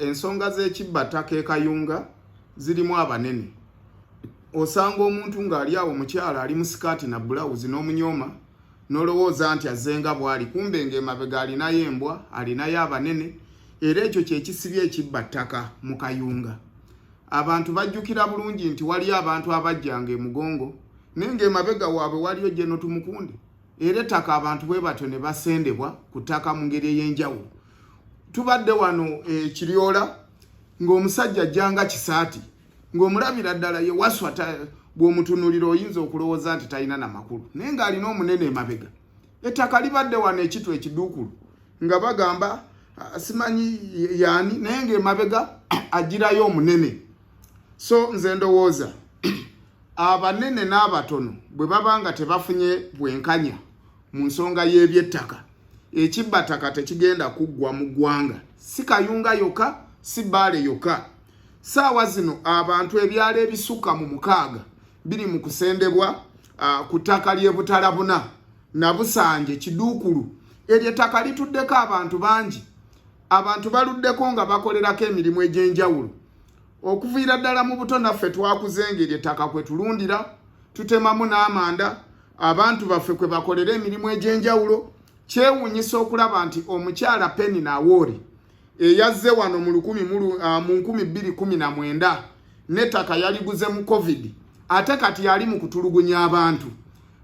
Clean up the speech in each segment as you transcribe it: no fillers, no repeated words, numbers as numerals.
ensonga z'ekibbattaka e Kayunga zirimu abanene. Osanga omuntu ng'ali awo mukyala ali mu sikaati na bulawuzi n'omunyoma n'olowooza nti azenga bw'ali, kumbe ng'emabega alinayo embwa, alinayo abanene, era ekyo kye kisibye ekibbattaka mu Kayunga. Abantu bajjukira bulungi nti waliyo abantu abajjanga emugongo naye ng'emabega waabwe waliyo Jeno Tumukunde, era ettaka abantu bwe batyo ne basendebwa ku ttaka mu ngeri ey'enjawulo. Tubadde wano Kiryola ng'omusajja ajjanga kisaati ng'omulabira ddala ye waswa bw'omutunulira oyinza okulowooza nti talina na makulu, naye ng'alina omunene emabega. Ettaka libadde wano ekitu ekiduukulu nga bagamba simanyi yaani, naye ng'emabega agirayo omunene. So nze ndowooza abanene n'abatono bwe baba nga tebafunye bwenkanya mu nsonga y'ebyettaka, ekibbattaka tekigenda kuggwa mu ggwanga, si Kayunga yokka, si Bbaale yokka. Saawa zino abantu ebyalo ebisukka mu 6 biri mu kusendebwa ku ttaka ly'e Butalabuna na Busanje Kiduukulu. Eryo ettaka lituddeko abantu bangi, abantu baluddeko nga bakolerako emirimu egy'enjawulo. Okuviira ddala mu buto naffe twakuzenga eryo ettaka kwe tulundira, tutemamu n'amanda, abantu baffe kwe bakolera emirimu egy'enjawulo. Kyewuunyisa okulaba nti omukyala Penny Nawoori eyazze wano mu 2019 n'ettaka yaliguze mu COVID, ate kati yali mu kutulugunya abantu.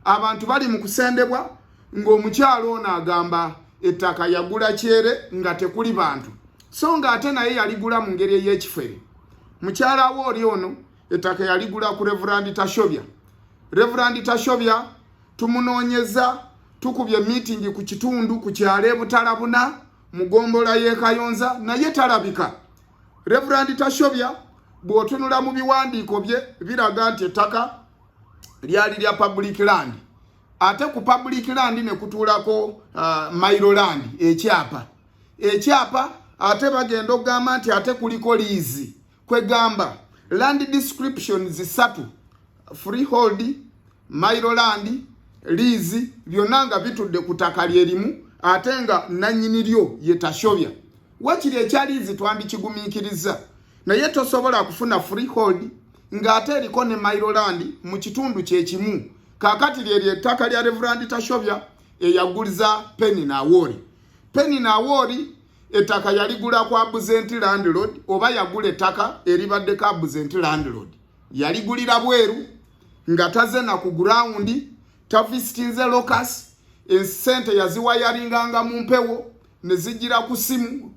Abantu bali mu kusendebwa ng'omukyalo ono agamba ettaka yagula kyere nga tekuli bantu, so nga ate naye yaligula mu ngeri ey'ekifere. Mukyala Woori ono ettaka yaligula ku Reverend Tashobya. Reverend Tashobya tumunoonyeza, tukubye meeting ku kitundu ku kyalo e Butalabuna mu gombola y'e Kayonza, naye talabika. Reverend Tashobya bw'otunula mu biwandiiko bye biraga nti ettaka lyali lya public land, ate ku public land ne kutuulako Mailo land ekyapa ate bagenda okugamba nti ate kuliko liizi, kwegamba land descriptions 3: freehold, Mailo land, liizi, byonna nga bitudde ku ttaka lyerimu, ate nga nannyini lyo ye Tashobya. Wakiri ekyaliizi twandikigumiikiriza, naye tosobola kufuna freehold ng'ate eriko ne Mailo land mu kitundu kyekimu. Kaakati lyeryo ettaka lya Reverend Tashobya eyaguliza Penny Nawoori. Penny Nawoori ettaka yaligula kwa Absent landlord, oba yagula ettaka eribadde ka Absent landlord. Yaligulira bweru nga taze na ku ground, tavisitinze locus, esente yaziwayaringanga mu mpewo ne zijira ku simu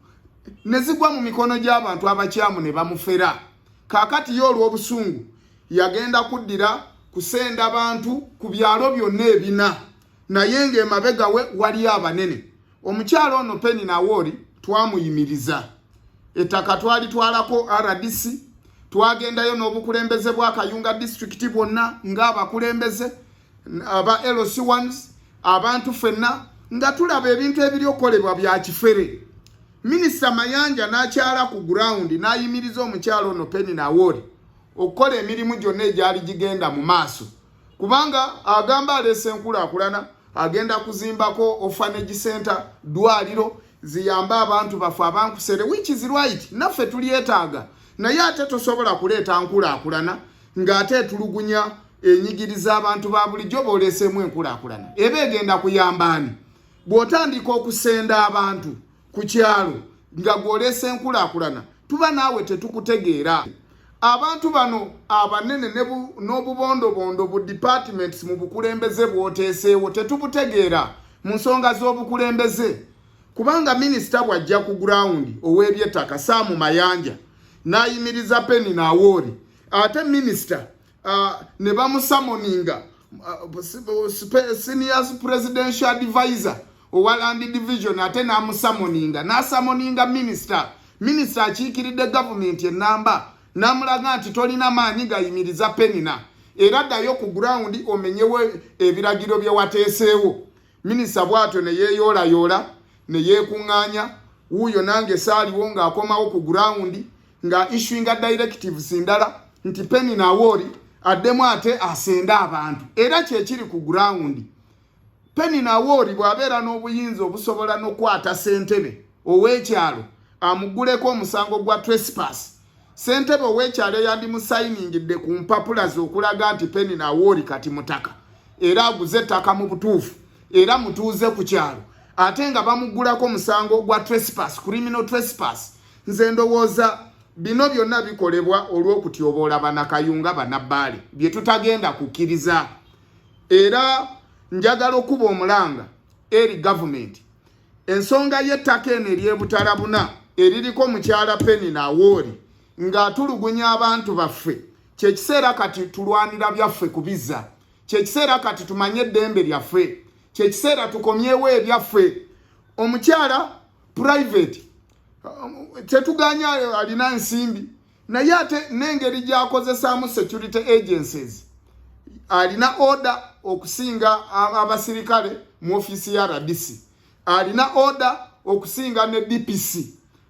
ne zigwa mu mikono gy'abantu abakyamu ne bamufera. Kaakati yo olw'obusungu yagenda kuddira kusenda abantu ku byalo byonna ebina, naye ng'emabega we waliyo abanene. Omukyalo ono Penny Nawoori twamuyimiriza. Ettaka twalitwalako RDC, twagendayo n'obukulembeze bwa Kayunga district bwonna ng'abakulembeze aba LC1s, abantu ffenna nga tulaba ebintu ebiri okukolebwa bya kifere. Minisita Mayanja n'akyala ku ground n'ayimiriza omukyalo ono Penny Nawoori okukola emirimu gyonna egyali gigenda mu maaso, kubanga agamba aleese enkulaakulana, agenda kuzimbako orphanage center, ddwaliro ziyamba abantu baffe abankusere, which is right, naffe tulyetaaga, naye ate tosobola kuleeta nkulaakulana ng'ate etulugunya enyigiriza abantu ba bulijjo b'oleeseemu enkulaakulana. Eba egenda kuyambaani bw'otandika okusenda abantu ku kyalo nga gw'oleese enkulaakulana, tuba naawe tetukutegeera. Abantu bano abanene n'obubondobondo bu departments mu bukulembeze bw'oteeseewo tetubutegeera mu nsonga z'obukulembeze, kubanga minisita bw'ajja ku ground ow'ebyettaka Sam Mayanja n'ayimiriza Penny Nawoori, ate minisita ne bamusamoninga senior presidential advisor owa land division, ate n'amusamoninga n'asamoninga minisita akiikiridde gavumenti ennamba n'amulaga nti tolina maanyi gayimiriza Penny na era ddayo ku ground omenyewe ebiragiro bye wateeseewo. Minisita bw'atyo ne yeeyoolayoola ne yeekuŋŋaanya, wuuyo nange saaliwo ng'akomawo ku ground nga issuinga directives ndala nti Penny Nawoori addemu ate asenda abantu, era kyekiri ku ground. Penny Nawoori bw'abeera n'obuyinza obusobola n'okwata ssentebe ow'ekyalo amuguleko omusango gwa trespass. Ssentebe w'ekyalo yandimusayiningidde ku mpapula z'okulaga nti Penny Awori kati mutaka era aguze ettaka mu butuufu era mutuuze ku kyalo ate nga bamugulako omusango gwa trespass, criminal trespass. Nze ndowooza bino byonna bikolebwa olw'okutyoboola bannakayunga bannabbaale bye tutagenda kukkiriza. Era njagala okuba omulanga eri gavumenti ensonga y'ettaka eno ery'ebutalabuna eririko mukyala Penny Awori ng'atulugunya abantu baffe. Kyekiseera kati tulwanira byaffe kubiza. Kyekiseera kati tumanye eddembe lyaffe. Kyekiseera tukomyewo ebyaffe. Omukyala private tetuganya alina ensimbi naye ate n'engeri gy'akozesaamu security agencies alina order okusinga abasirikale mu ofisi ya RDC, alina order okusinga ne DPC,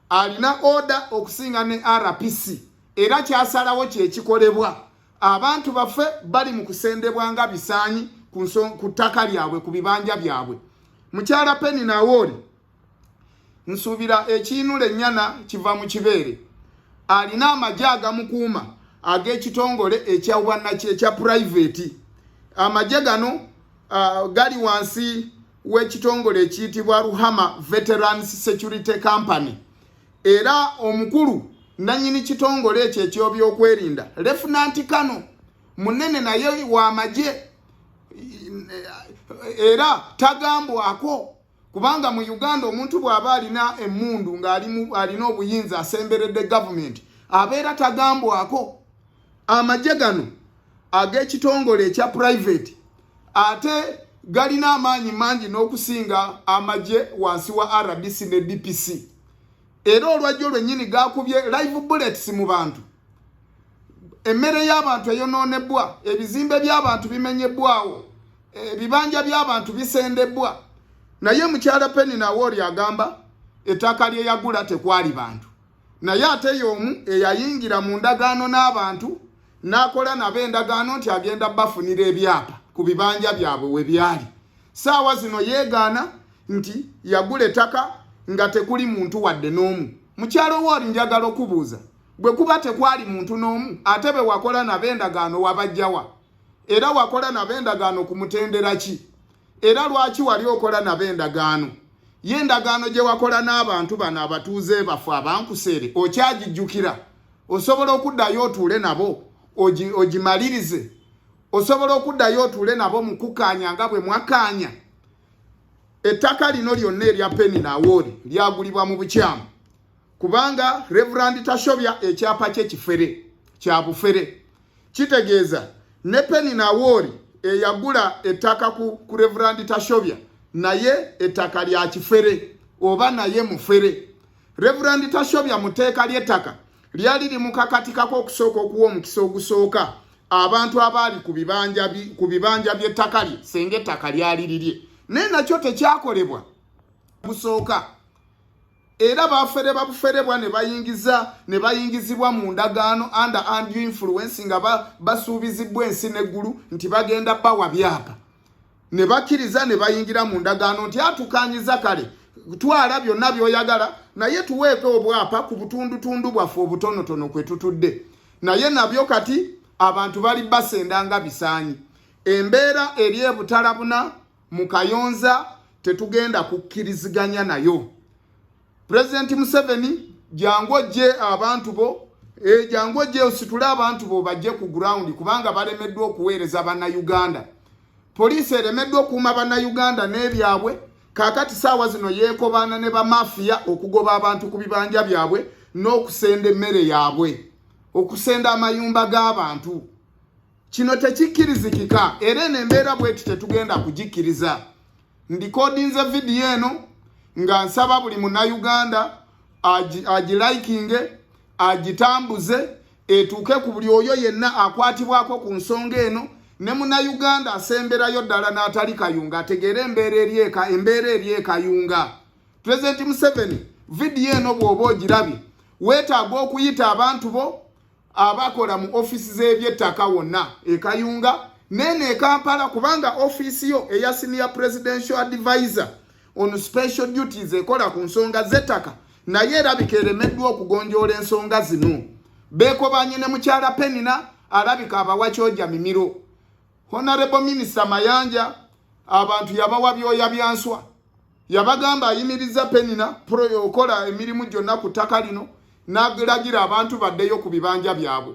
alina order okusinga ne RPC. Era kyasalawo kyekikolebwa. Abantu baffe bali mu kusendebwa nga bisaanyi ku ttaka lyabwe, ku bibanja byabwe. Mukyala Penny Awori nsuubira ekiinula ennyana kiva mu kibeere. Alina amagye agamukuuma ag'ekitongole ekya private. Amagye gano gali wansi w'ekitongole ekiyitibwa Ruhama Veterans Security Company. Era omukulu nanyini kitongole ekyo eky'ebyokwerinda Lieutenant Kano munene naye wa magye era tagambwako kubanga mu Uganda omuntu bw'aba alina emmundu ng'alina obuyinza asemberedde government abeera tagambwako. Amagye gano ag'ekitongole ekya private ate galina amaanyi mangi n'okusinga amagye wansi wa RDC ne DPC. Era olwajjo lwennyini gakubye live bullets mu bantu. Emmere y'abantu eyonoonebwa, ebizimbe by'abantu bimenyebbwawo, ebibanja by'abantu bisendebwa. Naye mukyala Penny Awori agamba ettaka lye yagula tekwali bantu. Naye ate y'omu eyayingira mu ndagaano n'abantu n'akola nabo endagaano nti agenda bafunira ebyapa ku bibanja byabwe we byali. Saawa zino yeegaana nti yagula ettaka nga tekuli muntu wadde n'omu. Mukyala Awori njagala okubuuza, bwe kuba tekwali muntu n'omu ate be wakola nabo endagaano wabajjawa? Era wakola nabo endagaano ku mutendera ki? Era lwaki wali okola nabo endagaano? Ye endagaano gye wakola n'abantu bano abatuuze bafu abankuseere okyagijjukira? Osobola okuddayo otuule nabo ogimalirize? Osobola okuddayo otuule nabo mu kukaanya nga bwe mwakaanya? Ettaka lino lyonna erya Penny Awori lyagulibwa mu bukyamu kubanga Reverend Tashobya ekyapa kye kifere kya bufere. Kitegeeza ne Penny Awori eyagula ettaka ku Reverend Tashobya naye ettaka lya kifere oba naye mufere. Reverend Tashobya muteeka ly'ettaka lyali limukakatikako okusooka okuwa omukisa ogusooka abantu abaali ku bibanja by'ettaka lye senga ettaka lyali lirye. Naye nakyo tekyakolebwa busooka. Era babuferebwa ne bayingizibwa mu ndagaano under undue influence nga basuubizibwa ensi n'eggulu nti bagenda bawa byapa. Ne bakkiriza ne bayingira mu ndagaano nti atukanyiza kale twala byonna by'oyagala naye tuweeke obwapa ku butundutundu bwaffe obutonotono kwe tutudde. Naye nabyo kati abantu bali basendanga bisaanyi. Embeera eri ebutalabuna mu Kayonza tetugenda kukkiriziganya nayo. President Museveni jangojje abantu bo jangojje ositule abantu bo bajje ku ground kubanga balemeddwa okuweereza bannayuganda. Poliisi eremeddwa okuuma bannayuganda n'ebyabwe. Kakati saawa zino yeekobana ne bamafiya okugoba abantu ku bibanja byabwe n'okusenda emmere yaabwe, okusenda amayumba g'abantu. Kino tekikkirizikika era n'embeera bweti tetugenda kugikkiriza. Ndikodinze vidiyo eno nga nsaba buli munnayuganda agilikinge agitambuze etuuke ku buli oyo yenna akwatibwako ku nsonga eno ne munnayuganda asemberayo ddala n'atali kayunga ategeere embeera eri ekayunga. President Museveni vidiyo eno bw'oba ogirabye weetaaga okuyita abantu bo abakola mu ofisi z'ebyettaka wonna ekayunga nene Kampala kubanga ofisi yo eya senior presidential advisor on special duties ekola ku nsonga z'ettaka naye era bikeremeddwa okugonjoola ensonga zino. Beekobanye ne mukyala Penina alabika abawa kyoja mimiro. Honorable Minister Mayanja abantu yabawa byoya byanswa. Yabagamba ayimiriza Penina okola emirimu gyonna ku ttaka lino n'agiragira abantu baddeyo ku bibanja byabwe.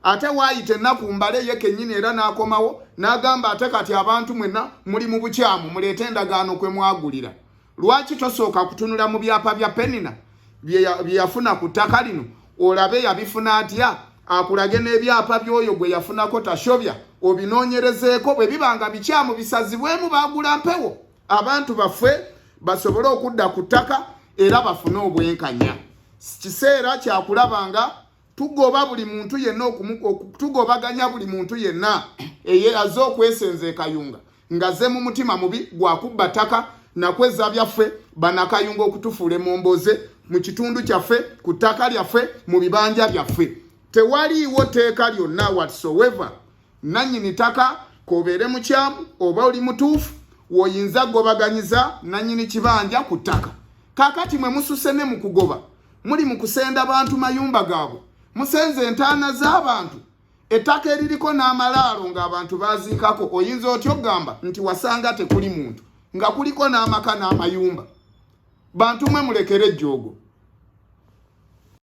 Ate waayita ennaku mbale ye kennyini era n'akomawo n'agamba ate kati abantu mwenna muli mu bukyamu muleete endagaano kwe mwagulira. Lwaki tosooka kutunula mu byapa bya Penina bye yafuna ku ttaka lino olabe yabifuna atya akulage n'ebyapa by'oyo gwe yafunako tashobya obinoonyerezeeko bwe bibanga bikyamu bisazibwemu baagula mpewo abantu baffe basobole okudda ku ttaka era bafune obwenkanya. Kiseera kyakulabanga tugoba buli muntu yenna tugobaganya buli muntu yenna aze okwesenza ekayunga ngaze mu mutima mubi gwakubba ttaka nakweza byaffe banakayunga okutufuula emomboze mu kitundu kyaffe ku ttaka lyaffe mu bibanja byaffe. Tewaliiwo teeka lyonna whatsoever nannyini ttaka kobeere mukyamu oba oli mutuufu woyinza gobaganyiza nannyini kibanja ku ttaka. Kaakati mwe mususe ne mu kugoba muli mu kusenda bantu mayumba gaabwe musenze entaana z'abantu ettaka eririko n'amalaalo ng'abantu baziikako oyinza otyo gamba nti wasanga tekuli muntu nga kuliko n'amaka n'amayumba. Bantu mwe mulekere ejjoogo.